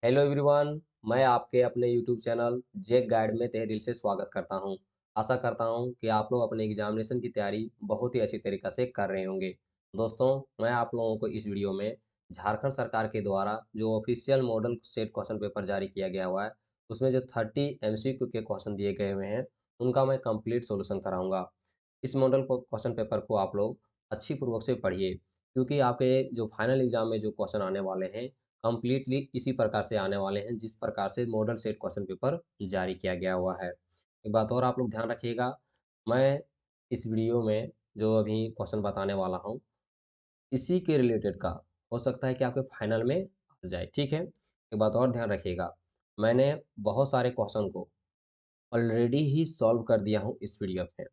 Hello everyone. मैं आपके अपने यूट्यूब चैनल जेक गाइड में तहे दिल से स्वागत करता हूं। आशा करता हूं कि आप लोग अपने एग्जामिनेशन की तैयारी बहुत ही अच्छी तरीक़े से कर रहे होंगे। दोस्तों, मैं आप लोगों को इस वीडियो में झारखंड सरकार के द्वारा जो official model set question paper जारी किया गया हुआ है, उसमें जो 30 एमसीक्यू के क्वेश्चन दिए गए हुए हैं, उनका मैं कंप्लीट सॉल्यूशन कराऊंगा। इस मॉडल को क्वेश्चन पेपर को आप लोग अच्छी पूर्वक से पढ़िए, क्योंकि आपके जो फाइनल एग्जाम में जो क्वेश्चन आने वाले हैं कंप्लीटली इसी प्रकार से आने वाले हैं जिस प्रकार से मॉडल सेट क्वेश्चन पेपर जारी किया गया हुआ है। एक बात और आप लोग ध्यान रखिएगा, मैं इस वीडियो में जो अभी क्वेश्चन बताने वाला हूँ, इसी के रिलेटेड का हो सकता है कि आपके फाइनल में आ जाए, ठीक है? एक बात और ध्यान रखिएगा, मैंने बहुत सारे क्वेश्चन को ऑलरेडी ही सॉल्व कर दिया हूँ इस पीडीएफ में।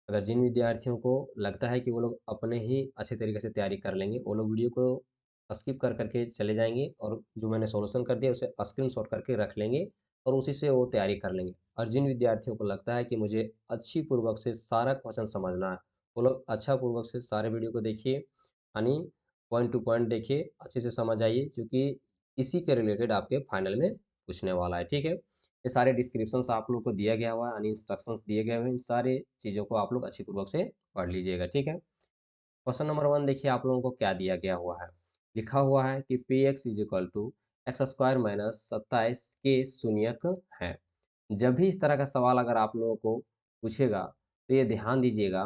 अगर जिन विद्यार्थियों को लगता है कि वो लोग अपने ही अच्छे तरीके से तैयारी कर लेंगे, वो लोग वीडियो को स्किप कर करके चले जाएँगे और जो मैंने सॉल्यूशन कर दिया उसे स्क्रीनशॉट करके रख लेंगे और उसी से वो तैयारी कर लेंगे। और जिन विद्यार्थियों को लगता है कि मुझे अच्छी पूर्वक से सारा क्वेश्चन समझना है, वो लोग अच्छा पूर्वक से सारे वीडियो को देखिए, यानी पॉइंट टू पॉइंट देखिए, अच्छे से समझ आइए, क्योंकि इसी के रिलेटेड आपके फाइनल में पूछने वाला है, ठीक है? ये सारे डिस्क्रिप्शंस आप लोग को दिया गया हुआ है, यानी इंस्ट्रक्शंस दिए गए हुए हैं। इन सारे चीज़ों को आप लोग अच्छी पूर्वक से पढ़ लीजिएगा, ठीक है? क्वेश्चन नंबर 1 देखिए आप लोगों को क्या दिया गया हुआ है। लिखा हुआ है कि P X is equal to X square minus 27 के शून्यक है। जब भी इस तरह का सवाल अगर आप लोगों को पूछेगा, तो ये ध्यान दीजिएगा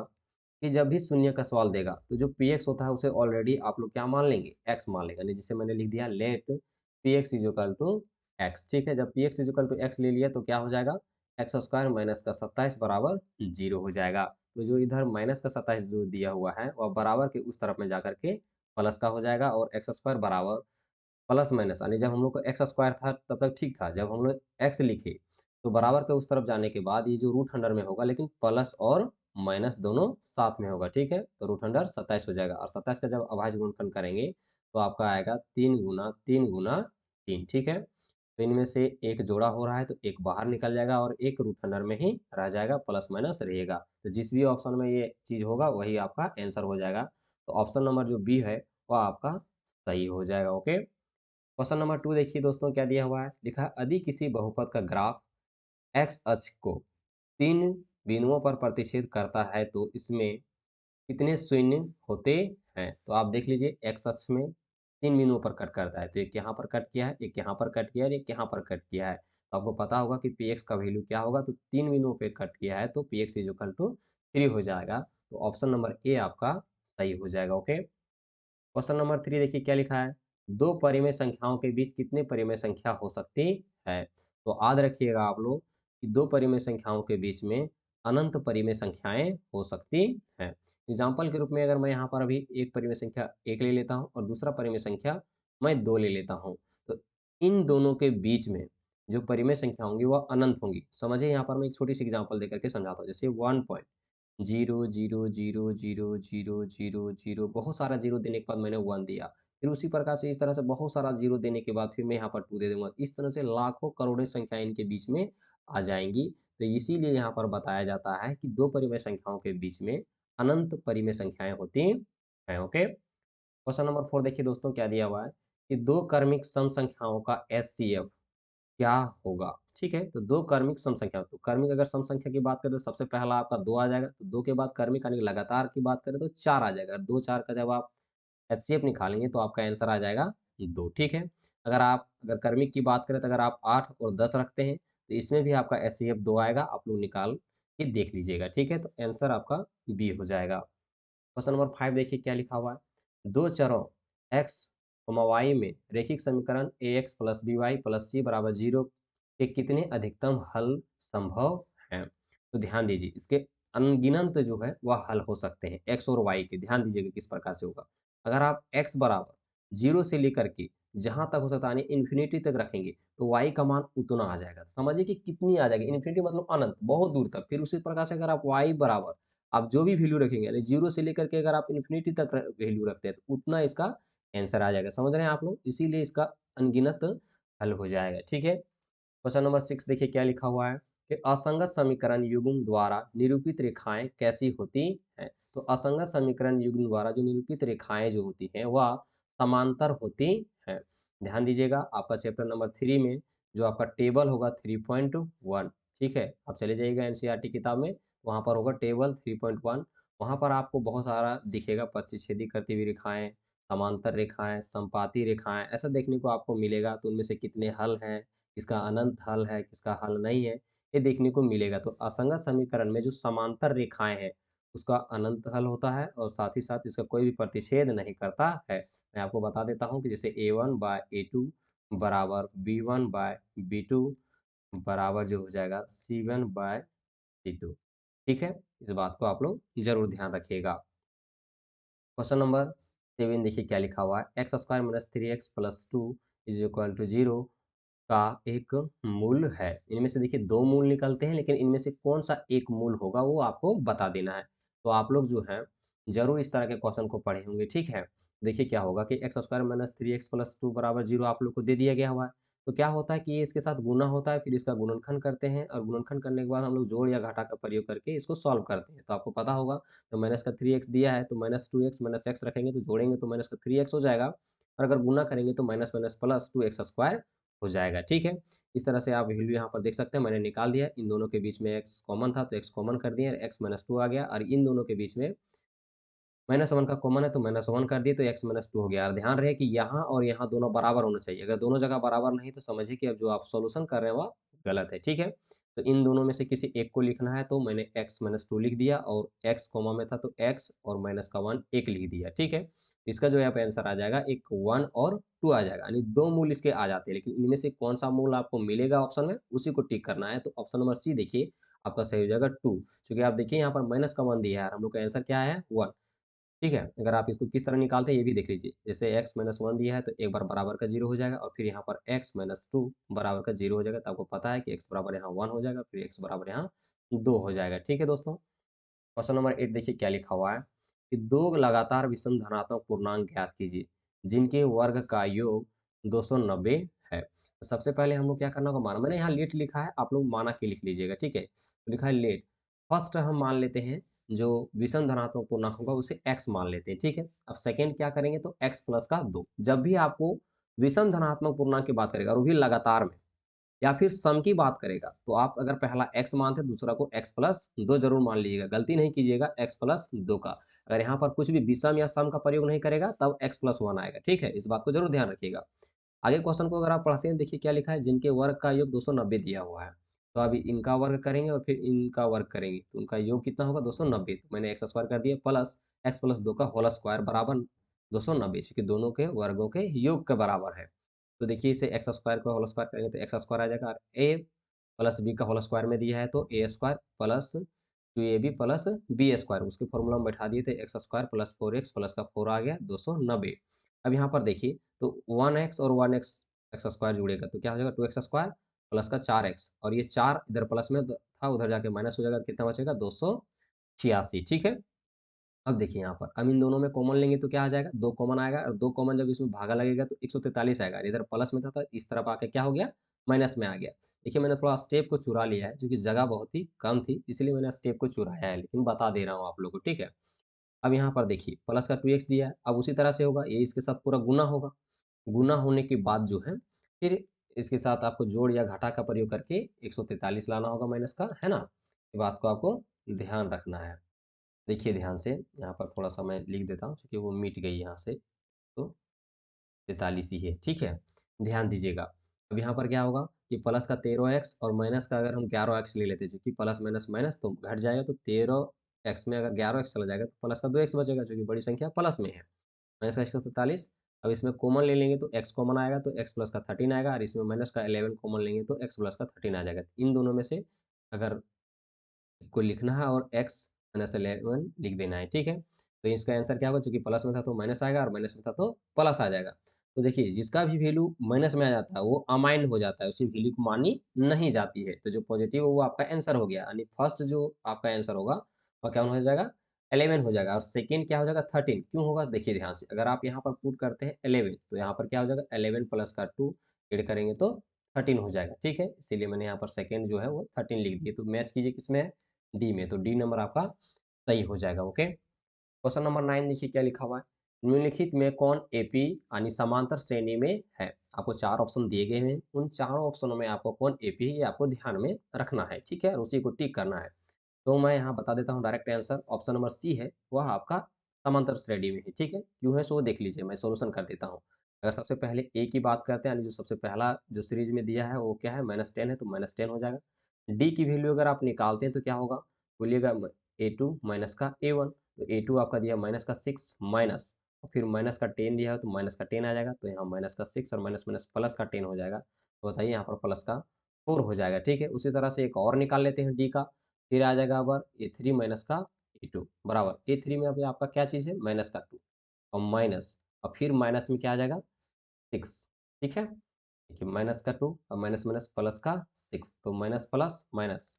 कि जब भी शून्य का सवाल देगा, तो जो पी एक्स होता है उसे ऑलरेडी आप लोग क्या मान लेंगे? एक्स मान लेंगे। यानी जिसे मैंने लिख दिया let P X is equal to X, ठीक है? जब P X is equal to X ले लिया तो क्या हो जाएगा? एक्स स्क्वायर माइनस का 27 बराबर 0 हो जाएगा। तो जो इधर माइनस का 27 जो दिया हुआ है, वह बराबर के उस तरफ में जाकर के प्लस का हो जाएगा और एक्स स्क्वायर बराबर प्लस माइनस, यानी जब हम लोग को एक्स स्क्वायर था तब तक ठीक था। जब हम लोग एक्स लिखे तो बराबर के उस तरफ जाने के बाद ये जो रूट अंडर में होगा, लेकिन प्लस और माइनस दोनों साथ में होगा, ठीक है? तो रूट अंडर 27 हो जाएगा और 27 का जब अभाज्य गुणनखंड करेंगे तो आपका आएगा 3 गुना 3 गुना 3, ठीक है? तो इनमें से एक जोड़ा हो रहा है तो एक बाहर निकल जाएगा और एक रूट अंडर में ही रह जाएगा, प्लस माइनस रहेगा। तो जिस भी ऑप्शन में ये चीज़ होगा वही आपका आंसर हो जाएगा। तो ऑप्शन नंबर जो बी है वह आपका सही हो जाएगा, ओके? क्वेश्चन नंबर 2 देखिए दोस्तों क्या दिया हुआ है। लिखा है यदि किसी बहुपद का ग्राफ एक्स अक्ष को 3 बिंदुओं पर प्रतिच्छेद करता है तो इसमें कितने शून्य होते हैं? तो आप देख लीजिए, एक्स अक्ष में 3 बिंदुओं पर कट करता है, तो एक यहाँ पर कट किया है, एक यहाँ पर कट किया है और एक यहाँ पर कट किया है। तो आपको पता होगा कि पी एक्स का वैल्यू क्या होगा, तो 3 बिंदुओं पे कट किया है तो P X is equal to 3 हो जाएगा। तो ऑप्शन नंबर ए आपका सही हो जाएगा, ओके? क्वेश्चन नंबर 3 देखिए क्या लिखा है। दो परिमेय संख्याओं के बीच कितने परिमेय संख्या हो सकती है? तो याद रखिएगा आप लोग कि दो परिमेय संख्याओं के बीच में अनंत परिमेय संख्याएं हो सकती हैं। एग्जाम्पल के रूप में अगर मैं यहाँ पर अभी एक परिमेय संख्या 1 ले लेता हूँ और दूसरा परिमेय संख्या मैं 2 ले लेता हूँ, तो इन दोनों के बीच में जो परिमेय संख्या होंगी वह अनंत होंगी। समझिए, यहाँ पर मैं एक छोटी सी एग्जाम्पल देकर के समझाता हूँ। जैसे 1.0000000 बहुत सारा जीरो देने के बाद मैंने 1 दिया। फिर उसी प्रकार से इस तरह से बहुत सारा जीरो देने के बाद फिर मैं यहाँ पर 2 दे दूँगा। इस तरह से लाखों करोड़ों संख्याएँ इनके बीच में आ जाएँगी। तो इसीलिए यहाँ पर बताया जाता है कि 2 परिमेय संख्याओं के बीच में अनंत परिमेय संख्याएँ होती हैं, ओके? क्वेश्चन नंबर 4 देखिए दोस्तों क्या दिया हुआ है कि 2 क्रमिक सम संख्याओं का एचसीएफ क्या होगा? ठीक है, तो 2 क्रमिक सम संख्या, तो क्रमिक अगर सम संख्या की बात करें तो सबसे पहला आपका 2 आ जाएगा, तो 2 के बाद क्रमिक यानी लगातार की बात करें तो 4 आ जाएगा। 2-4 का जब आप एचसीएफ निकालेंगे तो आपका आंसर आ जाएगा 2, ठीक है? अगर क्रमिक की बात करें तो अगर आप 8 और 10 रखते हैं, तो इसमें भी आपका एचसीएफ 2 आएगा, आप लोग निकाल के देख लीजिएगा, ठीक है? तो आंसर आपका बी हो जाएगा। क्वेश्चन नंबर 5 देखिए क्या लिखा हुआ है। दो चरों x, y में रैखिक समीकरण ax plus by plus c बराबर 0 के कितने अधिकतम हल संभव हैं? तो ध्यान दीजिए, इसके अनगिनत जो है वह हल हो सकते हैं x और y के। ध्यान दीजिएगा किस प्रकार से होगा। अगर आप x बराबर 0 से लेकर के जहाँ तक हो सकता है यानी इन्फिनिटी तक रखेंगे तो y का मान उतना आ जाएगा। समझिए कि कितनी आ जाएगी, इन्फिनिटी मतलब अनंत, बहुत दूर तक। फिर उसी प्रकार से अगर आप y बराबर आप जो भी वैल्यू रखेंगे, यानी 0 से लेकर के अगर आप इन्फिनिटी तक वैल्यू रखते हैं तो उतना इसका आंसर आ जाएगा। समझ रहे हैं आप लोग? इसीलिए इसका अनगिनत हल हो जाएगा, ठीक है? क्वेश्चन नंबर 6 देखिए क्या लिखा हुआ है कि असंगत समीकरण युग्म द्वारा निरूपित रेखाएं कैसी होती हैं? तो असंगत समीकरण युग्म द्वारा जो निरूपित रेखाएं जो होती हैं वह समांतर होती हैं। ध्यान दीजिएगा आपका चैप्टर नंबर 3 में जो आपका टेबल होगा 3.1, ठीक है? आप चले जाइएगा एनसीईआरटी किताब में, वहाँ पर होगा टेबल 3.1। वहाँ पर आपको बहुत सारा दिखेगा, प्रतिच्छेदी करती हुई रेखाएँ, समांतर रेखाएँ, समपाती रेखाएँ, ऐसा देखने को आपको मिलेगा। तो उनमें से कितने हल हैं, किसका अनंत हल है, किसका हल नहीं है, ये देखने को मिलेगा। तो असंगत समीकरण में जो समांतर रेखाएँ हैं, उसका अनंत हल होता है और साथ ही साथ इसका कोई भी प्रतिच्छेद नहीं करता है। मैं आपको बता देता हूँ कि जैसे a1/a2 बराबर b1/b2 बराबर जो हो जाएगा c1/c2, ठीक है? इस बात को आप लोग ज़रूर ध्यान रखिएगा। क्वेश्चन नंबर 7 देखिए क्या लिखा हुआ है, x² - 3x + 2 = 0 का एक मूल है। इनमें से देखिए 2 मूल निकलते हैं, लेकिन इनमें से कौन-सा एक मूल होगा वो आपको बता देना है। तो आप लोग जो हैं ज़रूर इस तरह के क्वेश्चन को पढ़े होंगे, ठीक है? देखिए क्या होगा कि x² - 3x + 2 बराबर 0 आप लोग को दे दिया गया हुआ है। तो क्या होता है कि ये इसके साथ गुना होता है, फिर इसका गुणनखंड करते हैं और गुणनखंड करने के बाद हम लोग जोड़ या घटा का प्रयोग करके इसको सॉल्व करते हैं। तो आपको पता होगा तो माइनस का 3x दिया है तो -2x -x रखेंगे तो जोड़ेंगे तो माइनस का 3x हो जाएगा और अगर गुना करेंगे तो minus minus plus 2x square हो जाएगा, ठीक है? इस तरह से आप वैल्यू यहाँ पर देख सकते हैं, मैंने निकाल दिया। इन दोनों के बीच में x कॉमन था तो x कॉमन कर दिए, x माइनस 2 आ गया और इन दोनों के बीच में -1 का कॉमन है तो -1 कर दिए तो x माइनस 2 हो गया और ध्यान रहे कि यहाँ और यहाँ दोनों बराबर होना चाहिए। अगर दोनों जगह बराबर नहीं तो समझिए कि अब जो आप सॉल्यूशन कर रहे हैं वह गलत है, ठीक है? तो इन दोनों में से किसी एक को लिखना है तो मैंने x माइनस 2 लिख दिया और x कॉमा में था तो x और माइनस का 1 एक लिख दिया, ठीक है? इसका जो यहाँ पे आंसर आ जाएगा एक 1 और 2 आ जाएगा, यानी 2 मूल इसके आ जाते हैं, लेकिन इनमें से कौन-सा मूल आपको मिलेगा ऑप्शन में उसी को टिक करना है। तो ऑप्शन नंबर सी देखिए आपका सही हो जाएगा 2, क्योंकि आप देखिए यहाँ पर माइनस का 1 दिया है और हम लोग का आंसर क्या है 1। ठीक है? अगर आप इसको किस तरह निकालते हैं ये भी देख लीजिए। जैसे x माइनस 1 दिया है तो एक बार बराबर का 0 हो जाएगा और फिर यहाँ पर x माइनस 2 बराबर का 0 हो जाएगा। तो आपको पता है कि x बराबर यहाँ 1 हो जाएगा, फिर x बराबर यहाँ 2 हो जाएगा। ठीक है दोस्तों? क्वेश्चन नंबर 8 देखिए क्या लिखा हुआ है कि 2 लगातार विषम धनात्मक पूर्णांक ज्ञात कीजिए, जिनके वर्ग का योग 290 है। तो सबसे पहले हम लोग क्या करना होगा, माना मैंने यहाँ लेट लिखा है, आप लोग माना के लिख लीजिएगा, ठीक है? तो लिखा है लेट। फर्स्ट हम मान लेते हैं जो विषम धनात्मक पूर्णांक होगा उसे x मान लेते हैं, ठीक है? अब सेकंड क्या करेंगे तो x प्लस का 2। जब भी आपको विषम धनात्मक पूर्णांक की बात करेगा और वो भी लगातार में या फिर सम की बात करेगा, तो आप अगर पहला x मानते हैं, दूसरा को x प्लस 2 ज़रूर मान लीजिएगा। गलती नहीं कीजिएगा x प्लस 2 का। अगर यहाँ पर कुछ भी विषम या सम का प्रयोग नहीं करेगा, तब x प्लस 1 आएगा, ठीक है? इस बात को ज़रूर ध्यान रखिएगा। आगे क्वेश्चन को अगर आप पढ़ते हैं, देखिए क्या लिखा है, जिनके वर्ग का योग 290 दिया हुआ है। तो अभी इनका वर्ग करेंगे और फिर इनका वर्ग करेंगे, तो उनका योग कितना होगा 290। तो मैंने x स्क्वायर कर दिया प्लस x प्लस 2 का होल स्क्वायर बराबर 290, क्योंकि दोनों के वर्गों के योग के बराबर है। तो देखिए इसे एक्स स्क्वायर का होल स्क्वायर करेंगे तो एक्स स्क्वायर आ जाएगा और ए प्लस बी का होल स्क्वायर में दिया है तो A square plus 2ab plus B square, उसके फॉर्मूला में बैठा दिए थे, x square plus 4x plus का 4 आ गया 290। अब यहाँ पर देखिए तो 1x और 1x एक्स स्क्वायर जुड़ेगा तो क्या हो जाएगा 2x स्क्वायर प्लस का 4x और ये 4 इधर प्लस में था उधर जाके माइनस हो जाएगा, कितना बचेगा 286, ठीक है? अब देखिए यहाँ पर, अब इन दोनों में कॉमन लेंगे तो क्या आ जाएगा 2 कॉमन आएगा और 2 कॉमन जब इसमें भागा लगेगा तो 143 आएगा। इधर प्लस में था तो इस तरफ आके क्या हो गया माइनस में आ गया। देखिए मैंने थोड़ा स्टेप को चुरा लिया है क्योंकि जगह बहुत ही कम थी, इसलिए मैंने स्टेप को चुराया है, लेकिन बता दे रहा हूँ आप लोगों को, ठीक है? अब यहाँ पर देखिए प्लस का 2x दिया है, अब उसी तरह से होगा, ये इसके साथ पूरा गुना होगा। गुना होने के बाद जो है फिर इसके साथ आपको जोड़ या घटा का प्रयोग करके 143 लाना होगा माइनस का, है ना? ये बात को आपको ध्यान रखना है। देखिए ध्यान से, यहाँ पर थोड़ा-सा मैं लिख देता हूँ क्योंकि वो मिट गई यहाँ से, तो 43 ही है, ठीक है? ध्यान दीजिएगा। अब यहाँ पर क्या होगा कि प्लस का 13x और माइनस का अगर हम 11x ले लेते हैं, जो कि प्लस माइनस माइनस तो घट जाएगा, तो 13x में अगर 11x चला जाएगा तो प्लस का 2x बचेगा, जो कि बड़ी संख्या प्लस में है। माइनस का 147, अब इसमें कॉमन ले लेंगे तो x कॉमन आएगा तो x प्लस का 13 आएगा और इसमें माइनस का 11 कॉमन लेंगे तो x प्लस का 13 आ जाएगा। इन दोनों में से अगर को लिखना है और x माइनस 11 लिख देना है, ठीक है? तो इसका आंसर क्या होगा, चूँकि प्लस में था तो माइनस आएगा और माइनस में था तो प्लस आ जाएगा। तो देखिए जिसका भी वैल्यू माइनस में आ जाता है वो अमाइन हो जाता है, उसकी वैल्यू को मानी नहीं जाती है। तो जो पॉजिटिव है वो आपका आंसर हो गया, यानी फर्स्ट जो आपका आंसर होगा वह क्या हो जाएगा 11 हो जाएगा और सेकंड क्या हो जाएगा 13। क्यों होगा देखिए ध्यान से, अगर आप यहाँ पर पुट करते हैं 11 तो यहाँ पर क्या हो जाएगा 11 प्लस का 2 ऐड करेंगे तो 13 हो जाएगा, ठीक है? इसीलिए मैंने यहाँ पर सेकंड जो है वो 13 लिख दिए। तो मैच कीजिए किसमें है, डी में, तो डी नंबर आपका सही हो जाएगा, ओके। क्वेश्चन नंबर 9 देखिए क्या लिखा हुआ है, निम्नलिखित में कौन एपी यानी समांतर श्रेणी में है? आपको 4 ऑप्शन दिए गए हैं। उन चारों ऑप्शनों में आपको कौन एपी है ये आपको ध्यान में रखना है, ठीक है? और उसी को टिक करना है। तो मैं यहाँ बता देता हूँ direct answer option number C है, वह आपका समांतर श्रेणी में है, ठीक है? क्यों है सो वो देख लीजिए, मैं सॉल्यूशन कर देता हूँ। अगर सबसे पहले ए की बात करते हैं यानी जो सबसे पहला जो सीरीज़ में दिया है वो क्या है? -10 है तो -10 हो जाएगा। डी की वैल्यू अगर आप निकालते हैं तो क्या होगा? बोलिएगा ए2 माइनस का ए1, तो ए2 आपका दिया माइनस का 6 माइनस और फिर माइनस का 10 दिया है तो माइनस का 10 आ जाएगा, तो यहाँ माइनस का 6 और माइनस माइनस प्लस का 10 हो जाएगा। तो बताइए यहाँ पर प्लस का 4 हो जाएगा, ठीक है? उसी तरह से एक और निकाल लेते हैं डी का, फिर आ जाएगा अबर ए3 माइनस का ए2 बराबर ए3 में अभी आपका क्या चीज़ है? माइनस का 2 और माइनस और फिर माइनस में क्या आ जाएगा? 6, ठीक है? देखिए माइनस का 2 और माइनस माइनस प्लस का 6, तो माइनस प्लस माइनस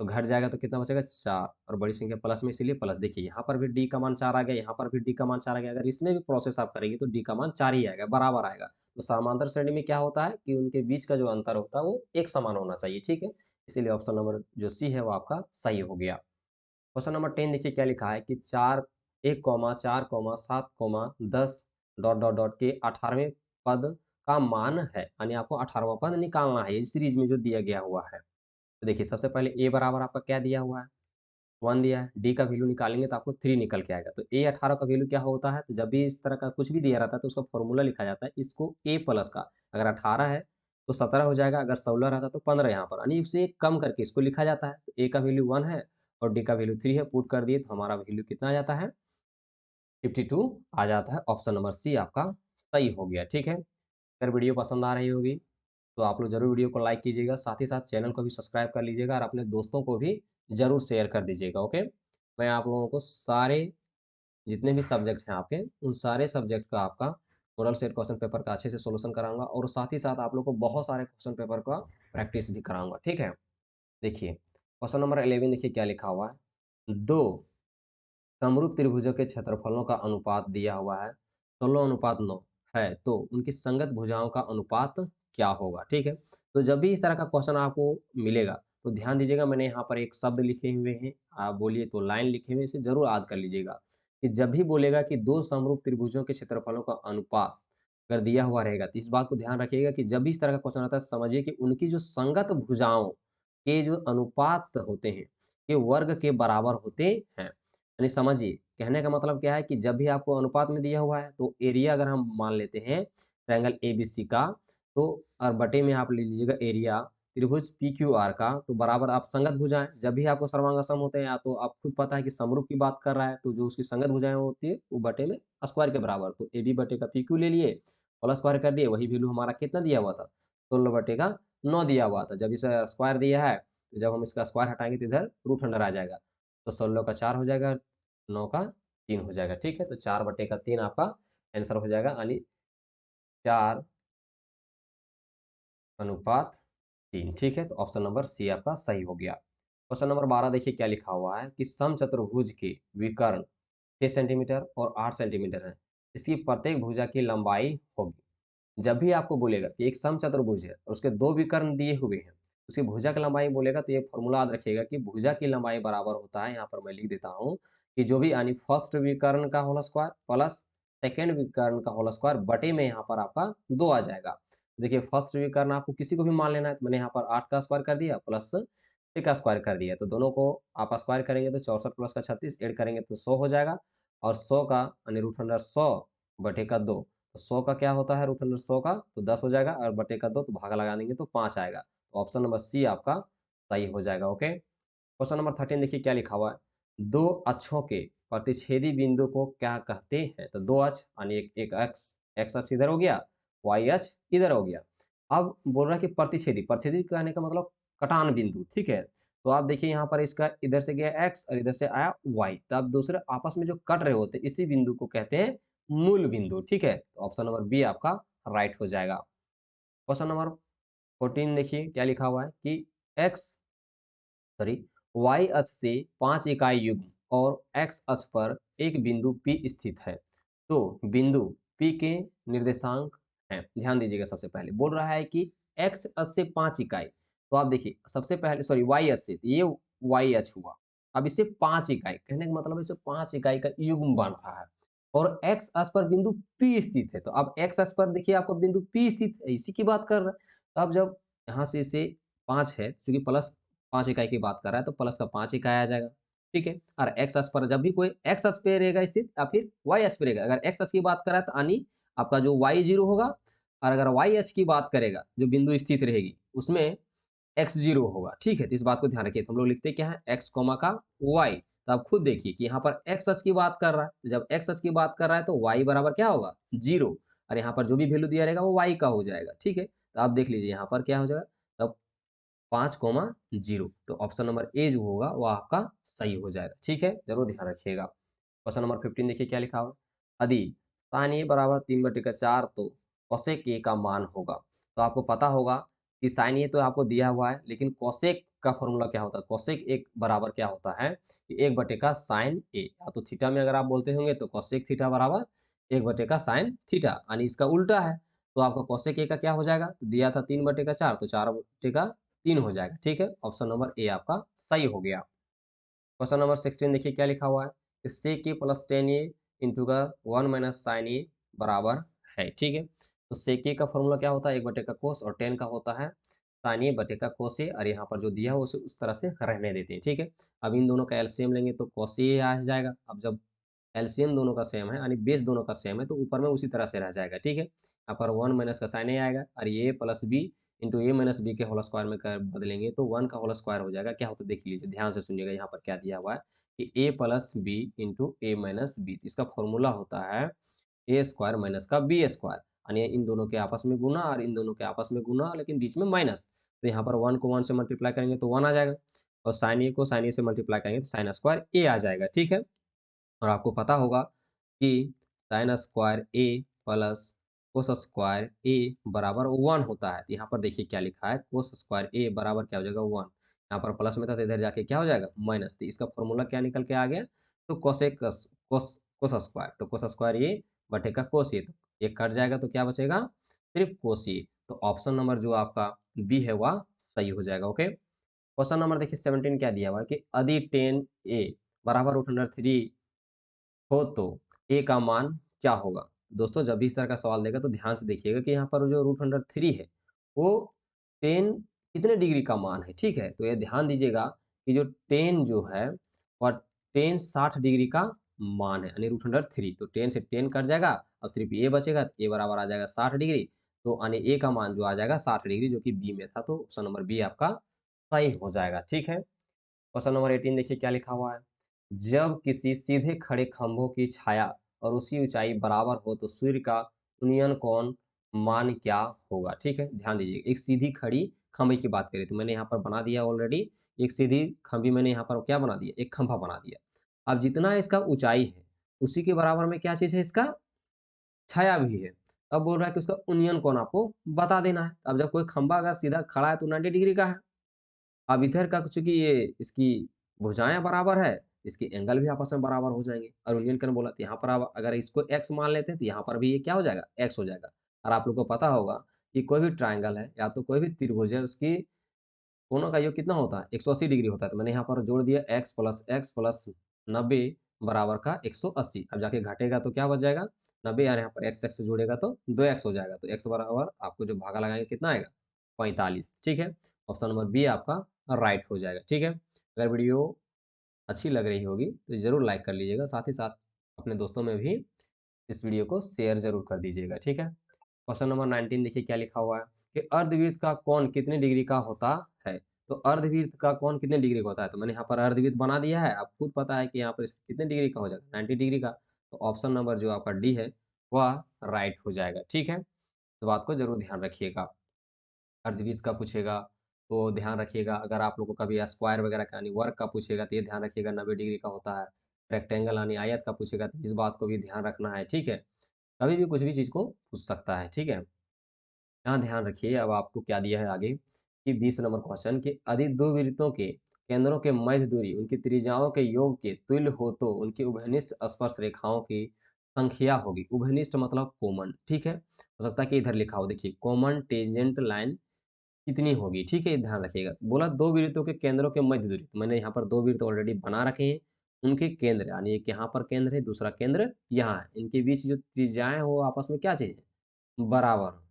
तो घट जाएगा तो कितना बचेगा? 4 और बड़ी संख्या प्लस में इसीलिए प्लस। देखिए यहाँ पर भी डी का मान 4 आ गया, यहाँ पर भी डी का मान 4 आ गया। अगर इसमें भी प्रोसेस आप करेंगे तो डी का मान 4 ही आएगा, बराबर आएगा। तो समांतर श्रेणी में क्या होता है कि उनके बीच का जो अंतर होता है वो एक समान होना चाहिए, ठीक है? इसीलिए ऑप्शन नंबर जो सी है वो आपका सही हो गया। क्वेश्चन नंबर 10 देखिए क्या लिखा है कि 4 1 4 7 10 डॉट के 18वें पद का मान है, यानी आपको 18वां पद निकालना है, इस सीरीज में जो दिया गया हुआ है। तो देखिए सबसे पहले ए बराबर आपका क्या दिया हुआ है? 1 दिया है, डी का वैल्यू निकालेंगे तो आपको 3 निकल के आएगा। तो ए 18 का वैल्यू क्या होता है? तो जब भी इस तरह का कुछ भी दिया रहता है तो उसका फॉर्मूला लिखा जाता है इसको ए प्लस का। अगर 18 है तो 17 हो जाएगा, अगर 16 रहता तो 15 यहाँ पर, यानी उससे एक कम करके इसको लिखा जाता है। तो ए का वैल्यू 1 है और डी का वैल्यू 3 है, पुट कर दिए तो हमारा वैल्यू कितना आ जाता है? 52 आ जाता है। ऑप्शन नंबर सी आपका सही हो गया, ठीक है? अगर वीडियो पसंद आ रही होगी तो आप लोग ज़रूर वीडियो को लाइक कीजिएगा, साथ ही साथ चैनल को भी सब्सक्राइब कर लीजिएगा और अपने दोस्तों को भी ज़रूर शेयर कर दीजिएगा, ओके? मैं आप लोगों को सारे जितने भी सब्जेक्ट हैं आपके, उन सारे सब्जेक्ट का आपका मॉडल सेट क्वेश्चन पेपर का अच्छे से सॉल्यूशन कराऊँगा और साथ ही साथ आप लोग को बहुत सारे क्वेश्चन पेपर का प्रैक्टिस भी कराऊँगा, ठीक है? देखिए, क्वेश्चन नंबर 11 देखिए क्या लिखा हुआ है? 2 समरूप त्रिभुजों के क्षेत्रफलों का अनुपात दिया हुआ है 16:9 है, तो उनकी संगत भुजाओं का अनुपात क्या होगा? ठीक है? तो जब भी इस तरह का क्वेश्चन आपको मिलेगा तो ध्यान दीजिएगा, मैंने यहाँ पर एक शब्द लिखे हुए हैं, आप बोलिए तो लाइन लिखे हुए हैं, इसे जरूर याद कर लीजिएगा कि जब भी बोलेगा कि दो समरूप त्रिभुजों के क्षेत्रफलों का अनुपात अगर दिया हुआ रहेगा तो इस बात को ध्यान रखिएगा कि जब भी इस तरह का क्वेश्चन आता है समझिए कि उनकी जो संगत भुजाओं के जो अनुपात होते हैं ये वर्ग के बराबर होते हैं। यानी समझिए, कहने का मतलब क्या है कि जब भी आपको अनुपात में दिया हुआ है तो एरिया अगर हम मान लेते हैं ट्रायंगल एबीसी का, तो और बटे में आप ले लीजिएगा एरिया त्रिभुज पीक्यूआर का, तो बराबर आप संगत भुजाएं जब भी आपको सर्वांग सम होते हैं या तो आप खुद पता है कि समरूप की बात कर रहा है तो जो उसकी संगत भुजाएं होती है वो बटे में स्क्वायर के बराबर, तो ए बी बटे का पीक्यू ले लिए होल स्क्वायर कर दिए, वही वैल्यू हमारा कितना दिया हुआ था? 16 बटे का 9 दिया हुआ था। जब इसे स्क्वायर दिया है तो जब हम इसका स्क्वायर हटाएंगे तो इधर रूट अंडर आ जाएगा, तो 16 का 4 हो जाएगा, 9 का 3 हो जाएगा, ठीक है? तो 4 बटे का 3 आपका आंसर हो जाएगा, यानी 4 अनुपात 3, ठीक है? तो ऑप्शन नंबर सी आपका सही हो गया। क्वेश्चन नंबर 12 देखिए क्या लिखा हुआ है कि समचतुर्भुज के विकर्ण 6 सेंटीमीटर और 8 सेंटीमीटर है। इसकी प्रत्येक भुजा की लंबाई होगी। जब भी आपको बोलेगा कि एक समचतुर्भुज है और उसके 2 विकर्ण दिए हुए हैं, उसकी भुजा की लंबाई बोलेगा तो ये फॉर्मूला याद रखिएगा कि भुजा की लंबाई बराबर होता है, यहाँ पर मैं लिख देता हूँ कि जो भी यानी फर्स्ट विकर्ण का होल स्क्वायर प्लस सेकंड विकर्ण का होल स्क्वायर बटे में यहाँ पर आपका 2 आ जाएगा। देखिए फर्स्ट विकर्ण आपको किसी को भी मान लेना है, तो मैंने यहाँ पर 8 का स्क्वायर कर दिया प्लस 6 का स्क्वायर कर दिया, तो दोनों को आप स्क्वायर करेंगे तो 64 प्लस का 36 ऐड करेंगे तो 100 हो जाएगा और 100 का यानी रूट अंडर 100 बटे का 2, तो 100 का क्या होता है रूट अंडर 100 का, तो 10 हो जाएगा और बटे का 2 तो भागा लगा देंगे तो 5 आएगा। तो ऑप्शन नंबर सी आपका सही हो जाएगा, ओके। क्वेश्चन नंबर 13 देखिए क्या लिखा हुआ है, दो अक्षों के प्रतिच्छेदी बिंदु को क्या कहते हैं? तो दो अक्ष यानी एक अक्ष, एक्स अक्ष इधर हो गया, वाई अक्ष इधर हो गया। अब बोल रहा है कि प्रतिच्छेदी, प्रतिच्छेदी कहने का मतलब कटान बिंदु, ठीक है? तो आप देखिए यहाँ पर इसका इधर से गया एक्स और इधर से आया वाई, तो अब दूसरे आपस में जो कट रहे होते हैं इसी बिंदु को कहते हैं मूल बिंदु, ठीक है? तो ऑप्शन नंबर बी आपका राइट हो जाएगा। क्वेश्चन नंबर 14 देखिए क्या लिखा हुआ है कि एक्स सॉरी वाई अक्ष से 5 इकाई युग्म और एक्स अक्ष पर एक बिंदु P स्थित है। तो बिंदु P के निर्देशांक हैं। ध्यान दीजिएगा, सबसे पहले बोल रहा है कि एक्स अक्ष से 5 इकाई। तो आप देखिए सबसे पहले सॉरी वाई अक्ष से, तो ये वाई अक्ष हुआ। अब इसे 5 इकाई कहने का मतलब इसे 5 इकाई का युग्म बन रहा है और एक्स अक्ष पर बिंदु P स्थित है। तो अब एक्स अक्ष पर देखिए आपका बिंदु P स्थित है, इसी की बात कर रहा है। तो अब जब यहाँ से इसे 5 है, चूँकि प्लस 5 इकाई की बात कर रहा है, तो प्लस का 5 इकाई आ जाएगा, ठीक है? और एक्स अक्ष पर जब भी कोई एक्स अक्ष पे रहेगा स्थित या फिर वाई अक्ष पे रहेगा। अगर एक्स अक्ष की बात कर रहा है तो यानी आपका जो वाई 0 होगा, और अगर वाई अक्ष की बात करेगा, जो बिंदु स्थित रहेगी, उसमें एक्स 0 होगा, ठीक है? तो इस बात को ध्यान रखिए। तो हम लोग लिखते क्या है, एक्स कॉमा का वाई। तो आप खुद देखिए कि यहाँ पर एक्स अक्ष की बात कर रहा है, तो जब एक्स अक्ष की बात कर रहा है तो वाई बराबर क्या होगा, 0, और यहाँ पर जो भी वैल्यू दिया रहेगा वो वाई का हो जाएगा, ठीक है? तो आप देख लीजिए यहाँ पर क्या हो जाएगा, तब 5,0, तो ऑप्शन नंबर ए जो होगा वो आपका सही हो जाएगा, ठीक है? ज़रूर ध्यान रखिएगा। क्वेश्चन नंबर 15 देखिए क्या लिखा हुआ है, यदि sin a बराबर 3/4 तो cosec a का मान होगा। तो आपको पता होगा कि sin a तो आपको दिया हुआ है, लेकिन cosec का फॉर्मूला क्या होता है? cosec एक बराबर क्या होता है कि 1/sin a, या तो थीटा में अगर आप बोलते होंगे तो cosec थीटा बराबर 1/sin थीटा, यानी इसका उल्टा है। तो आपका cosec a का क्या हो जाएगा? तो दिया था 3/4, तो 4/3 हो जाएगा, ठीक है? ऑप्शन नंबर ए आपका सही हो गया। क्वेश्चन नंबर 16 देखिए क्या लिखा हुआ है कि sec a plus 10a into का 1 माइनस साइन ए बराबर है, ठीक है? तो sec a का फॉर्मूला क्या होता है, 1 बटे का कोस, और 10 का होता है साइन ए बटे का कोस ए, और यहाँ पर जो दिया है उसे उस तरह से रहने देते हैं, ठीक है? अब इन दोनों का एलसीएम लेंगे तो कोस ए आ जाएगा। अब जब एलसीएम दोनों का सेम है, यानी बेस दोनों का सेम है, तो ऊपर में उसी तरह से रह जाएगा, ठीक है? यहाँ पर 1 माइनस का साइन ए आएगा, और ये प्लस बी इंटू ए माइनस बी के होल स्क्वायर में कर बदलेंगे तो 1 का होल स्क्वायर हो जाएगा। क्या होता है देख लीजिए, ध्यान से सुनिएगा, यहाँ पर क्या दिया हुआ है कि ए प्लस बी इंटू ए माइनस बी। इसका फॉर्मूला होता है ए स्क्वायर माइनस का बी स्क्वायर, यानी इन दोनों के आपस में गुना और इन दोनों के आपस में गुना, लेकिन बीच में माइनस। तो यहाँ पर 1 को 1 से मल्टीप्लाई करेंगे तो 1 आ जाएगा, और साइन ए को साइन ए से मल्टीप्लाई करेंगे तो साइन स्क्वायर ए आ जाएगा, ठीक है? और आपको पता होगा कि साइन स्क्वायर ए प्लस कोस स्क्वायर ए बराबर 1 होता है। तो यहाँ पर देखिए क्या लिखा है, कोस स्क्वायर ए बराबर क्या हो जाएगा, 1। यहाँ पर प्लस में था तो इधर जाके क्या हो जाएगा, माइनस। तो इसका फॉर्मूला क्या निकल के आ गया, तो कोसेक कोस कोस स्क्वायर, तो कोस स्क्वायर ए बटे का कोस ए, तो ये कट जाएगा तो क्या बचेगा, सिर्फ कोस ए। तो ऑप्शन नंबर जो आपका बी है वह सही हो जाएगा, ओके। क्वेश्चन नंबर देखिए 17 क्या दिया हुआ है कि यदि 10a बराबर √3 हो तो ए का मान क्या होगा? दोस्तों जब भी इस तरह का सवाल देगा तो ध्यान से देखिएगा कि यहाँ पर जो √3 है, वो 10 कितने डिग्री का मान है, ठीक है? तो ये ध्यान दीजिएगा कि जो 10 जो है, वह 10 60 डिग्री का मान है, यानी √3। तो 10 से 10 कट जाएगा, अब सिर्फ ए बचेगा, तो ए बराबर आ जाएगा 60 डिग्री। तो यानी ए का मान जो आ जाएगा 60 डिग्री, जो कि बी में था, तो ऑप्शन नंबर बी आपका सही हो जाएगा, ठीक है? क्वेश्चन नंबर 18 देखिए क्या लिखा हुआ है, जब किसी सीधे खड़े खंभों की छाया और उसकी ऊंचाई बराबर हो तो सूर्य का उन्नयन कोण मान क्या होगा, ठीक है? ध्यान दीजिए, एक सीधी खड़ी खंभे की बात करें तो मैंने यहाँ पर बना दिया ऑलरेडी, एक सीधी खंभी मैंने यहाँ पर क्या बना दिया, एक खंभा बना दिया। अब जितना इसका ऊंचाई है उसी के बराबर में क्या चीज है, इसका छाया भी है। अब बोल रहा है कि उसका उन्नयन कोण आपको बता देना है। अब जब कोई खंभा अगर सीधा खड़ा है तो 90 डिग्री का है। अब इधर का चूँकि ये इसकी भुजाएँ बराबर है, इसके एंगल भी आपस में बराबर हो जाएँगे, और यूनियन करने बोला तो यहाँ पर आप अगर इसको x मान लेते हैं तो यहाँ पर भी ये क्या हो जाएगा, x हो जाएगा। और आप लोग को पता होगा कि कोई भी ट्रायंगल है या तो कोई भी त्रिभुज है, उसकी कोणों का योग कितना होता है, 180 डिग्री होता है। तो मैंने यहाँ पर जोड़ दिया x प्लस 90 बराबर का 180। अब जाके घटेगा तो क्या बच जाएगा, 90, और यहाँ पर x से जोड़ेगा तो 2x हो जाएगा। तो x बराबर आपको जो भागा लगाएँगे कितना आएगा, 45, ठीक है? ऑप्शन नंबर बी आपका राइट हो जाएगा, ठीक है? अगर वीडियो अच्छी लग रही होगी तो ज़रूर लाइक कर लीजिएगा, साथ ही साथ अपने दोस्तों में भी इस वीडियो को शेयर ज़रूर कर दीजिएगा, ठीक है? क्वेश्चन नंबर 19 देखिए क्या लिखा हुआ है कि अर्धवृत्त का कोण कितने डिग्री का होता है? तो अर्धवृत्त का कोण कितने डिग्री का होता है? तो मैंने यहाँ पर अर्धवृत्त बना दिया है, आप खुद पता है कि यहाँ पर इसका कितने डिग्री का हो जाएगा, 90 डिग्री का। तो ऑप्शन नंबर जो आपका डी है, वह राइट हो जाएगा, ठीक है? तो बात को ज़रूर ध्यान रखिएगा। अर्धवृत्त का पूछेगा तो ध्यान रखिएगा, अगर आप लोग को कभी स्क्वायर वगैरह का यानी वर्ग का पूछेगा तो ये ध्यान रखिएगा 90 डिग्री का होता है। रेक्टेंगल यानी आयत का पूछेगा तो इस बात को भी ध्यान रखना है, ठीक है? कभी भी कुछ भी चीज़ को पूछ सकता है, ठीक है? यहाँ ध्यान रखिए, अब आपको क्या दिया है आगे कि 20 नंबर क्वेश्चन कि यदि दो वृत्तों के केंद्रों के मध्य दूरी उनकी त्रिज्याओं के योग के तुल्य हो तो उनकी उभयनिष्ठ स्पर्श रेखाओं की संख्या होगी। उभयनिष्ठ मतलब कॉमन, ठीक है? हो सकता है कि इधर लिखा हो, देखिए कॉमन टेंजेंट लाइन कितनी होगी, ठीक है? ध्यान रखिएगा। बोला 2 वृत्तों के केंद्रों के मध्य दूरी, तो मैंने यहाँ पर 2 वृत्त ऑलरेडी बना रखे हैं, उनके केंद्र, यानी एक यहाँ पर केंद्र है, दूसरा केंद्र यहाँ है, इनके बीच जो त्रिज्याएं हो आपस में क्या चीज है, बराबर हो,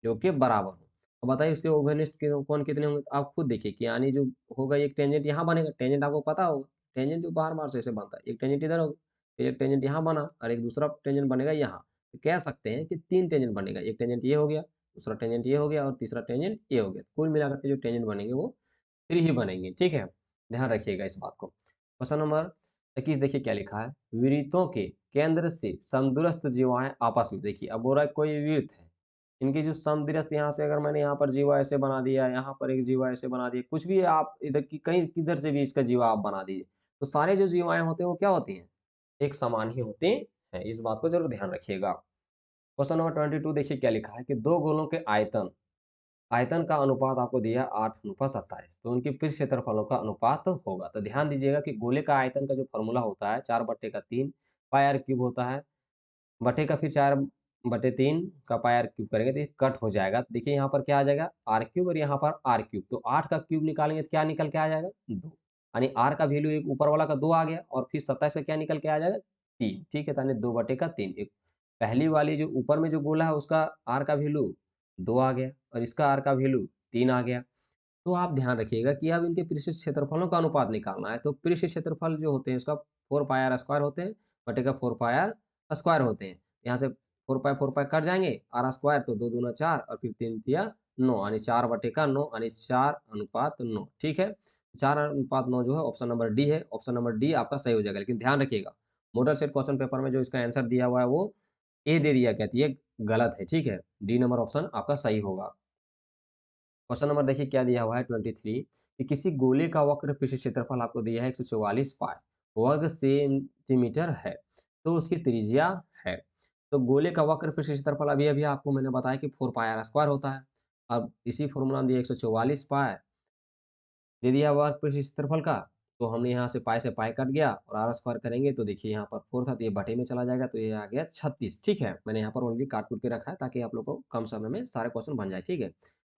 जो कि बराबर हो। अब बताइए उसके ओवरनिस्ट के कोण कितने होंगे, आप खुद देखिए कि यानी जो होगा एक टेंजेंट यहाँ बनेगा, टेंजेंट आपको पता होगा, टेंजेंट जो बार बार से ऐसे बनता है, एक टेंजेंट इधर होगा, फिर एक टेंजेंट यहाँ बना और एक दूसरा टेंजेंट बनेगा यहाँ। तो कह सकते हैं कि 3 टेंजेंट बनेगा, एक टेंजेंट ये हो गया, दूसरा टेंजेंट ये हो गया और तीसरा टेंजेंट ये हो गया। कुल मिलाकर के जो टेंजेंट बनेंगे वो 3 ही बनेंगे, ठीक है? ध्यान रखिएगा इस बात को। क्वेश्चन नंबर 21 देखिए क्या लिखा है, विवृतों के केंद्र से समदूरस्थ जीवाएं आपस में, देखिए अब हो रहा है कोई विवृत है, इनकी जो समदूरस्थ यहाँ से अगर मैंने यहाँ पर जीवा ऐसे बना दिया, यहाँ पर एक जीवा ऐसे बना दिया, कुछ भी आप इधर की कहीं किधर से भी इसका जीवा आप बना दीजिए, तो सारे जो जीवाएं होते हैं वो क्या होती हैं, एक समान ही होते हैं। इस बात को जरूर ध्यान रखिएगा। क्वेश्चन नंबर 22 देखिए क्या लिखा है कि दो गोलों के आयतन आयतन का अनुपात आपको दिया 8:27, तो उनके पृष्ठ क्षेत्रफलों का अनुपात होगा। तो ध्यान दीजिएगा कि गोले का आयतन का जो फॉर्मूला होता है 4/3 पाई आर क्यूब होता है, बटे का फिर 4/3 का पाई आर क्यूब करेंगे तो ये कट हो जाएगा। देखिए यहाँ पर क्या आ जाएगा, आर क्यूब और यहाँ पर आर क्यूब, तो 8 का क्यूब निकालेंगे तो क्या निकल के आ जाएगा, 2, यानी आर का वैल्यू एक ऊपर वाला का 2 आ गया और फिर 27 का क्या निकल के आ जाएगा, 3, ठीक है? तो यानी 2/3 एक पहली वाली जो ऊपर में जो गोला है उसका आर का वैल्यू 2 आ गया और इसका आर का वैल्यू 3 आ गया। तो आप ध्यान रखिएगा कि अब इनके पृष्ठ क्षेत्रफलों का अनुपात निकालना है, तो पृष्ठ क्षेत्रफल जो होते हैं इसका 4 पाई आर स्क्वायर होते हैं, बटे का 4 पाई आर स्क्वायर होते हैं। यहाँ से 4 पाई कट जाएंगे, आर स्क्वायर तो 2 दूना 4 और फिर 3 तिया 9, यानी 4/9 यानी 4:9, ठीक है? 4:9 जो है ऑप्शन नंबर डी है, ऑप्शन नंबर डी आपका सही हो जाएगा। लेकिन ध्यान रखिएगा मॉडल सेट क्वेश्चन पेपर में जो इसका आंसर दिया हुआ है वो ए दे दिया कहती है, गलत है, ठीक है? डी नंबर ऑप्शन आपका सही होगा। क्वेश्चन नंबर देखिए क्या दिया हुआ है 23 कि किसी गोले का वक्र पृष्ठ क्षेत्रफल आपको दिया है 144 पाई वर्ग सेंटीमीटर है, तो उसकी त्रिज्या है। तो गोले का वक्र पृष्ठ क्षेत्रफल अभी अभी आपको मैंने बताया कि 4 पाई आर स्क्वायर होता है। अब इसी फॉर्मूला में दिया 144 पाई दे दिया वर्ग पृष्ठ क्षेत्रफल का, तो हमने यहाँ से पाई कट गया और आर स्क्वायर करेंगे तो देखिए यहाँ पर 4 था तो ये बटे में चला जाएगा, तो ये आ गया 36, ठीक है? मैंने यहाँ पर ऑलरेडी काट कूट के रखा है ताकि आप लोग को कम समय में सारे क्वेश्चन बन जाए, ठीक है?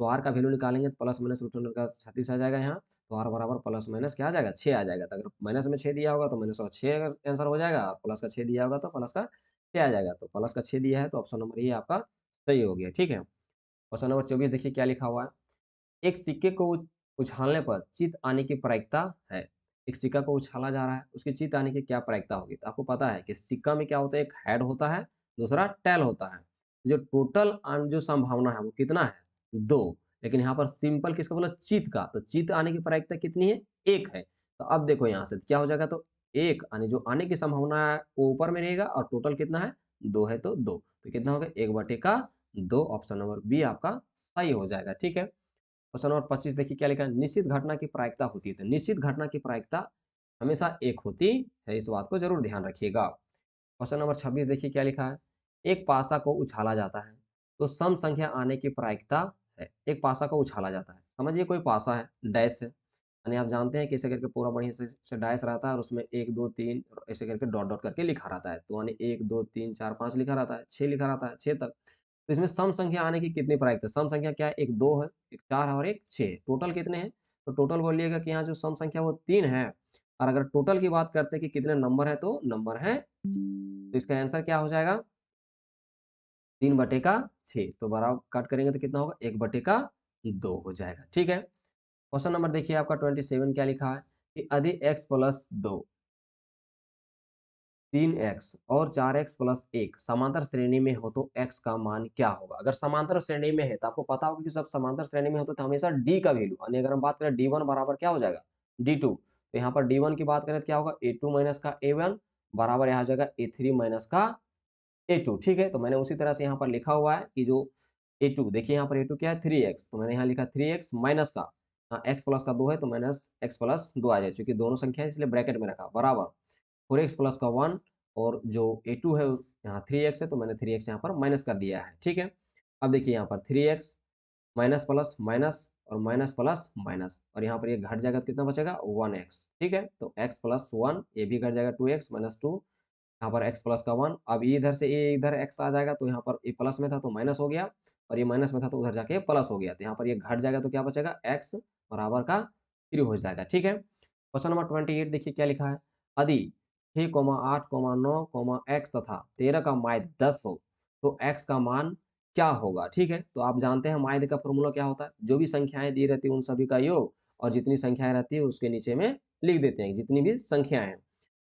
तो आर का वैल्यू निकालेंगे तो प्लस माइनस रूट अंडर का 36 आ जाएगा यहाँ, तो आर बराबर प्लस माइनस क्या आ जाएगा, 6 आ जाएगा। तो अगर माइनस में 6 दिया होगा तो माइनस का 6 आंसर हो जाएगा और प्लस का 6 दिया होगा तो प्लस का 6 आ जाएगा। तो प्लस का 6 दिया है तो ऑप्शन नंबर ये आपका सही हो गया, ठीक है? क्वेश्चन नंबर 24 देखिए क्या लिखा हुआ है, एक सिक्के को उछालने पर चित आने की प्रायिकता है। एक सिक्का को उछाला जा रहा है, उसकी चित आने की क्या प्रायिकता होगी? तो आपको पता है कि सिक्का में क्या होता है, एक हेड होता है, दूसरा टेल होता है। जो टोटल जो संभावना है वो कितना है? 2, लेकिन यहाँ पर सिंपल किसका बोला, चित का, तो चित आने की प्रायिकता कितनी है? 1 है। तो अब देखो यहाँ से क्या हो जाएगा, तो 1 यानी जो आने की संभावना है वो ऊपर में रहेगा और टोटल कितना है? 2 है तो 2, तो कितना होगा? 1/2, ऑप्शन नंबर बी आपका सही हो जाएगा, ठीक है? क्वेश्चन नंबर 25 देखिए क्या लिखा है, निश्चित घटना की प्रायिकता होती है, तो निश्चित घटना की प्रायिकता हमेशा 1 होती है, इस बात को जरूर ध्यान रखिएगा। क्वेश्चन नंबर 26 देखिए क्या लिखा है, एक पासा को उछाला जाता है तो सम संख्या आने की प्रायिकता है। एक पासा को उछाला जाता है, समझिए कोई पासा है, डैश है, यानी आप जानते हैं कि ऐसे करके पूरा बढ़िया से डैश रहता है और उसमें 1 2 3 ऐसे करके डॉट डॉट करके लिखा रहता है, तो यानी 1 2 3 4 5 लिखा रहता है, 6 लिखा रहता है, 6 तक। तो इसमें सम संख्या आने की कितनी प्रायिकता है? सम संख्या क्या है? एक 2 है, एक 4 है और एक 6 है। टोटल कितने हैं? तो टोटल बोलिएगा कि यहाँ जो सम संख्या वो 3 है और अगर टोटल की बात करते हैं कि कितने नंबर है तो नंबर है, तो इसका आंसर क्या हो जाएगा? 3/6, तो बराबर काट करेंगे तो कितना होगा? 1/2 हो जाएगा, ठीक है? क्वेश्चन नंबर देखिए आपका 27 क्या लिखा है कि यदि x प्लस 2 3x और 4x प्लस 1 समांतर श्रेणी में हो तो x का मान क्या होगा? अगर समांतर श्रेणी में है तो आपको पता होगा कि सब समांतर श्रेणी में होता है तो हमेशा d का वैल्यू, यानी अगर हम बात करें d1 बराबर क्या हो जाएगा? d2, तो यहाँ पर d1 की बात करें तो क्या होगा? a2 माइनस का a1 बराबर यहाँ हो जाएगा a3 माइनस का a2, ठीक है? तो मैंने उसी तरह से यहाँ पर लिखा हुआ है कि जो a2 देखिए यहाँ पर a2 क्या है? 3x, तो मैंने यहाँ लिखा 3x माइनस का x प्लस का 2 है तो माइनस x प्लस 2 आ जाए, चूंकि दोनों संख्या है इसलिए ब्रैकेट में रखा, बराबर 4x प्लस का 1 और जो a2 है यहाँ 3x है तो मैंने 3x यहाँ पर माइनस कर दिया है, ठीक है? अब देखिए यहाँ पर 3x माइनस प्लस माइनस और माइनस प्लस माइनस और यहाँ पर ये घट जाएगा तो कितना बचेगा? 1x, ठीक है? तो x प्लस 1 ये भी घट जाएगा, 2x माइनस 2, यहाँ पर x प्लस का 1, अब ये इधर से ये इधर x आ जाएगा तो यहाँ पर ये प्लस में था तो माइनस हो गया और ये माइनस में था तो उधर जाके प्लस हो गया, तो यहाँ पर ये घट जाएगा तो क्या बचेगा? x बराबर का 3 हो जाएगा, ठीक है? क्वेश्चन नंबर 28 देखिए क्या लिखा है, यदि 6,8,9, x तथा 13 का माध्य 10 हो, तो x का मान क्या होगा? ठीक है, तो आप जानते हैं माध्य का फ़ॉर्मूला क्या होता है? जो भी संख्याएँ दी रहती हैं उन सभी का योग और जितनी संख्याएँ रहती है उसके नीचे में लिख देते हैं, जितनी भी संख्याएँ हैं।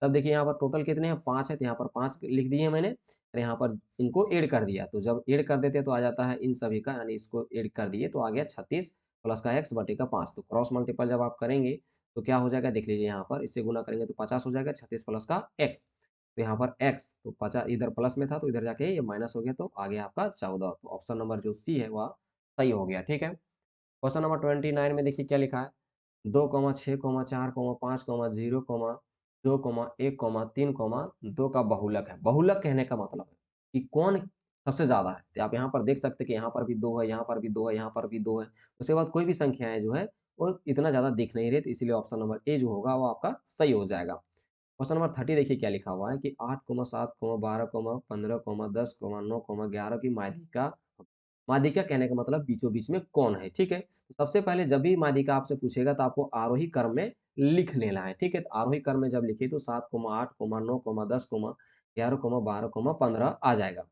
तब देखिए यहाँ पर टोटल कितने हैं? 5 है, तो यहाँ पर 5 लिख दिए मैंने और यहाँ पर इनको ऐड कर दिया। तो जब ऐड कर देते हैं तो आ जाता है इन सभी का, यानी इसको ऐड कर दिए तो आ गया 36 प्लस का x बटे का 5। तो क्रॉस मल्टीपल जब आप करेंगे तो क्या हो जाएगा? देख लीजिए यहाँ पर इससे गुना करेंगे तो 50 हो जाएगा, 36 प्लस का x। तो यहाँ पर x तो 50 इधर प्लस में था तो इधर जाके ये माइनस हो गया, तो आ गया आपका 14। तो ऑप्शन नंबर जो सी है वह सही हो गया। ठीक है। क्वेश्चन नंबर 29 में देखिए क्या लिखा है? 2, 6, 4, 5, 0, 2, 1, 3, 2 का बहुलक है। बहुलक कहने का मतलब है कि कौन सबसे ज़्यादा है। तो आप यहाँ पर देख सकते हैं कि यहाँ पर भी 2 है, यहाँ पर भी 2 है, यहाँ पर भी 2 है। उसके बाद कोई भी संख्याएँ जो है वो इतना ज़्यादा दिख नहीं रही, तो इसीलिए ऑप्शन नंबर ए जो होगा वो आपका सही हो जाएगा। क्वेश्चन नंबर 30 देखिए क्या लिखा हुआ है कि 8, 7, 12, 15, 10, 9, 11 की माध्यिका। माध्यिका कहने का मतलब बीचों-बीच में कौन है, ठीक है? तो सबसे पहले जब भी माध्यिका आपसे पूछेगा तो आपको आरोही क्रम में लिख लेना है, ठीक है? तो आरोही क्रम में जब लिखिए तो 7, 8, 9, 10, 11, 12, 15 आ जाएगा।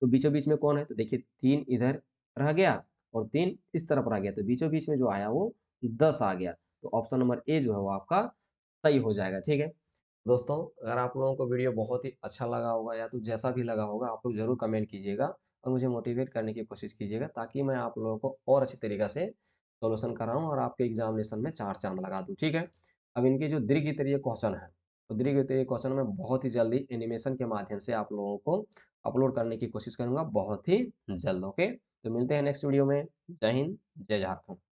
तो बीचों-बीच में कौन है? तो देखिए 3 इधर रह गया और 3 इस तरफ रह गया, तो बीचों-बीच में जो आया वो 10 आ गया। तो ऑप्शन नंबर ए जो है वो आपका सही हो जाएगा, ठीक है? दोस्तों, अगर आप लोगों को वीडियो बहुत ही अच्छा लगा होगा या तो जैसा भी लगा होगा, आप लोग ज़रूर कमेंट कीजिएगा और मुझे मोटिवेट करने की कोशिश कीजिएगा ताकि मैं आप लोगों को और अच्छी तरीक़ा से सॉल्यूशन कराऊँ और आपके एग्ज़ामिनेशन में 4 चाँद लगा दूँ, ठीक है? अब इनके जो दीर्घ-उत्तरीय क्वेश्चन हैं, तो दीर्घ-उत्तरीय क्वेश्चन मैं बहुत ही जल्दी एनिमेशन के माध्यम से आप लोगों को अपलोड करने की कोशिश करूँगा बहुत ही जल्द, ओके? तो मिलते हैं नेक्स्ट वीडियो में। जय हिंद, जय झारखंड।